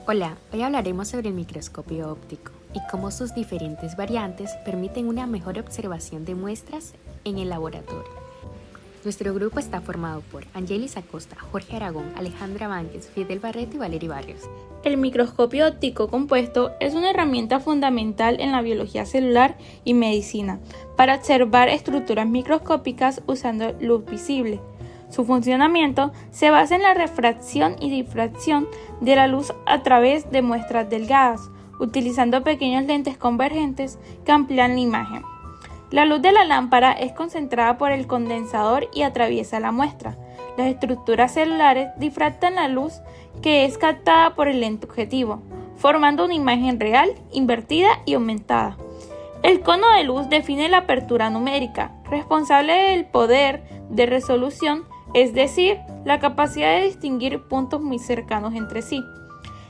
Hola, hoy hablaremos sobre el microscopio óptico y cómo sus diferentes variantes permiten una mejor observación de muestras en el laboratorio. Nuestro grupo está formado por Angelis Acosta, Jorge Aragón, Alejandra Vánquez, Fidel Barreto y Valery Barrios. El microscopio óptico compuesto es una herramienta fundamental en la biología celular y medicina para observar estructuras microscópicas usando luz visible. Su funcionamiento se basa en la refracción y difracción de la luz a través de muestras delgadas, utilizando pequeños lentes convergentes que amplían la imagen. La luz de la lámpara es concentrada por el condensador y atraviesa la muestra. Las estructuras celulares difractan la luz que es captada por el lente objetivo, formando una imagen real, invertida y aumentada. El cono de luz define la apertura numérica, responsable del poder de resolución, es decir, la capacidad de distinguir puntos muy cercanos entre sí.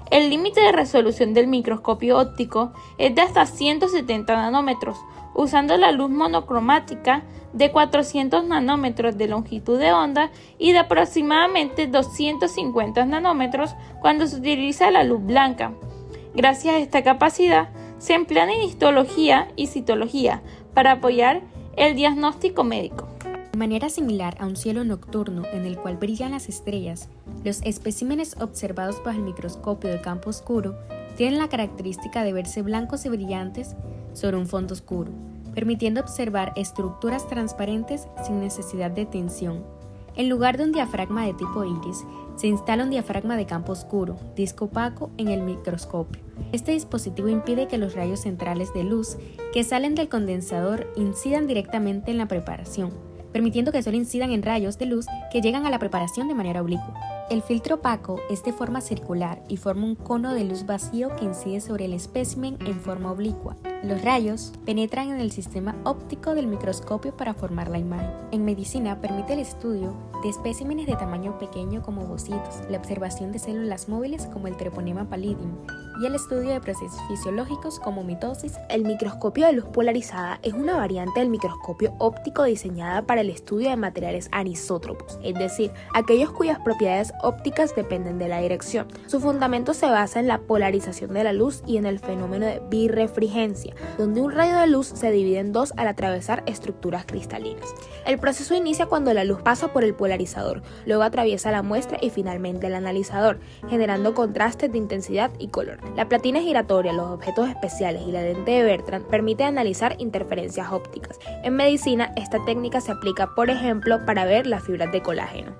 El límite de resolución del microscopio óptico es de hasta 170 nanómetros, usando la luz monocromática de 400 nanómetros de longitud de onda y de aproximadamente 250 nanómetros cuando se utiliza la luz blanca. Gracias a esta capacidad, se emplean en histología y citología para apoyar el diagnóstico médico. De manera similar a un cielo nocturno en el cual brillan las estrellas, los especímenes observados bajo el microscopio de campo oscuro tienen la característica de verse blancos y brillantes sobre un fondo oscuro, permitiendo observar estructuras transparentes sin necesidad de tinción. En lugar de un diafragma de tipo iris, se instala un diafragma de campo oscuro, disco opaco, en el microscopio. Este dispositivo impide que los rayos centrales de luz que salen del condensador incidan directamente en la preparación, permitiendo que solo incidan en rayos de luz que llegan a la preparación de manera oblicua. El filtro opaco es de forma circular y forma un cono de luz vacío que incide sobre el espécimen en forma oblicua. Los rayos penetran en el sistema óptico del microscopio para formar la imagen. En medicina permite el estudio de especímenes de tamaño pequeño como bocitos, la observación de células móviles como el Treponema pallidum y el estudio de procesos fisiológicos como mitosis. El microscopio de luz polarizada es una variante del microscopio óptico diseñada para el estudio de materiales anisótropos, es decir, aquellos cuyas propiedades ópticas dependen de la dirección. Su fundamento se basa en la polarización de la luz y en el fenómeno de birrefringencia, donde un rayo de luz se divide en dos al atravesar estructuras cristalinas. El proceso inicia cuando la luz pasa por el polarizador, luego atraviesa la muestra y finalmente el analizador, generando contrastes de intensidad y color. La platina giratoria, los objetos especiales y la lente de Bertrand permiten analizar interferencias ópticas. En medicina, esta técnica se aplica, por ejemplo, para ver las fibras de colágeno.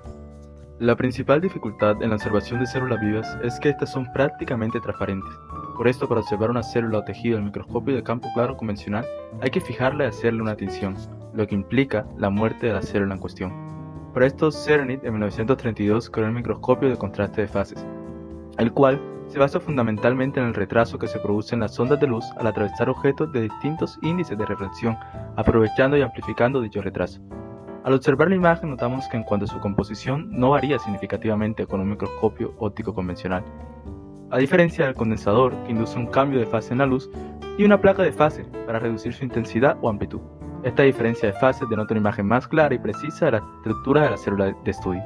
La principal dificultad en la observación de células vivas es que estas son prácticamente transparentes. Por esto, para observar una célula o tejido en el microscopio de campo claro convencional, hay que fijarla y hacerle una tinción, lo que implica la muerte de la célula en cuestión. Por esto, Czerny en 1932 creó el microscopio de contraste de fases, el cual se basa fundamentalmente en el retraso que se produce en las ondas de luz al atravesar objetos de distintos índices de refracción, aprovechando y amplificando dicho retraso. Al observar la imagen notamos que en cuanto a su composición no varía significativamente con un microscopio óptico convencional, a diferencia del condensador que induce un cambio de fase en la luz y una placa de fase para reducir su intensidad o amplitud. Esta diferencia de fases denota una imagen más clara y precisa de la estructura de la célula de estudio,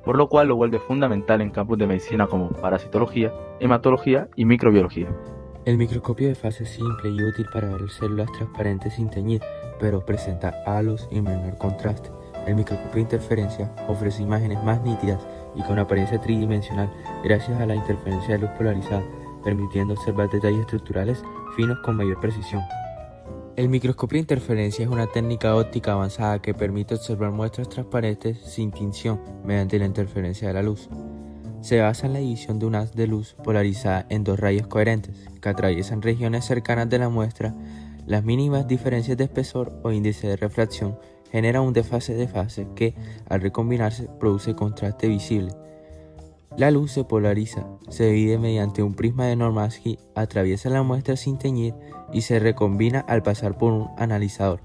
por lo cual lo vuelve fundamental en campos de medicina como parasitología, hematología y microbiología. El microscopio de fase es simple y útil para ver células transparentes sin teñir, pero presenta halos y menor contraste. El microscopio de interferencia ofrece imágenes más nítidas y con apariencia tridimensional gracias a la interferencia de luz polarizada, permitiendo observar detalles estructurales finos con mayor precisión. El microscopio de interferencia es una técnica óptica avanzada que permite observar muestras transparentes sin tinción mediante la interferencia de la luz. Se basa en la división de un haz de luz polarizada en dos rayos coherentes que atraviesan regiones cercanas de la muestra. Las mínimas diferencias de espesor o índice de refracción generan un desfase de fase que, al recombinarse, produce contraste visible. La luz se polariza, se divide mediante un prisma de Normansky, atraviesa la muestra sin teñir y se recombina al pasar por un analizador,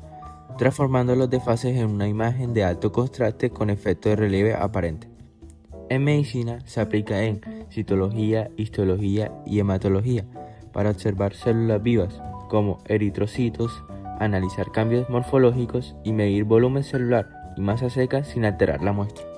transformando los desfases en una imagen de alto contraste con efecto de relieve aparente. En medicina se aplica en citología, histología y hematología para observar células vivas como eritrocitos, analizar cambios morfológicos y medir volumen celular y masa seca sin alterar la muestra.